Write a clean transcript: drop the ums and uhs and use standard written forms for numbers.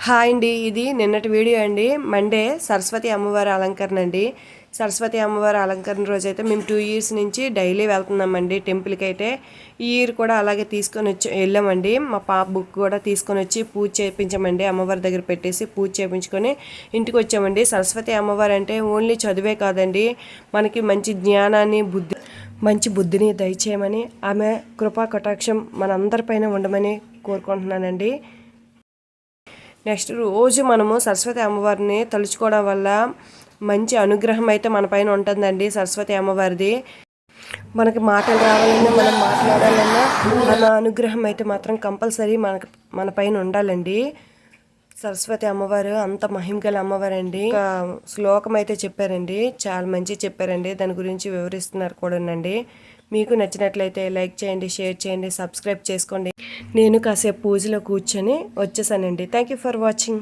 Hi అండి, ఇది నిన్నటి వీడియో అండి. మండే సరస్వతి అమ్మవారి అలంకరణ అండి. సరస్వతి అమ్మవారి అలంకరణ రోజైతే మేము 2 ఇయర్స్ నుంచి డైలీ వెళ్తున్నామండి టెంపుల్కి. అయితే ఈ ఇయర్ కూడా అలాగే తీసుకొని వెళ్ళామండి. మా పాప బుక్ కూడా తీసుకొని వచ్చి పూజ చేయించామండి. అమ్మవారి దగ్గర పెట్టేసి పూజ చేయించుకొని ఇంటికి వచ్చామండి. సరస్వతి అమ్మవారు అంటే ఓన్లీ చదివే కాదండి, మనకి మంచి జ్ఞానాన్ని మంచి బుద్ధిని దయచేయమని, ఆమె కృపా కటాక్షం మనందరిపైన ఉండమని కోరుకుంటున్నానండి. నెక్స్ట్ రోజు మనము సరస్వతి అమ్మవారిని తలుచుకోవడం వల్ల మంచి అనుగ్రహం అయితే మన పైన ఉంటుందండి. సరస్వతి అమ్మవారిది మనకి మాటలు రావాలన్నా, మనం మాట్లాడాలన్నా మన అనుగ్రహం అయితే మాత్రం కంపల్సరీ మన పైన ఉండాలండి. సరస్వతి అమ్మవారు అంత మహిమగల అమ్మవారండి. ఒక శ్లోకం అయితే చెప్పారండి, చాలా మంచి చెప్పారండి. దాని గురించి వివరిస్తున్నారు కూడానండి. మీకు నచ్చినట్లయితే లైక్ చేయండి, షేర్ చేయండి, సబ్స్క్రైబ్ చేసుకోండి. నేను కాసేపు పూజలో కూర్చొని వచ్చేసానండి. Thank you for watching.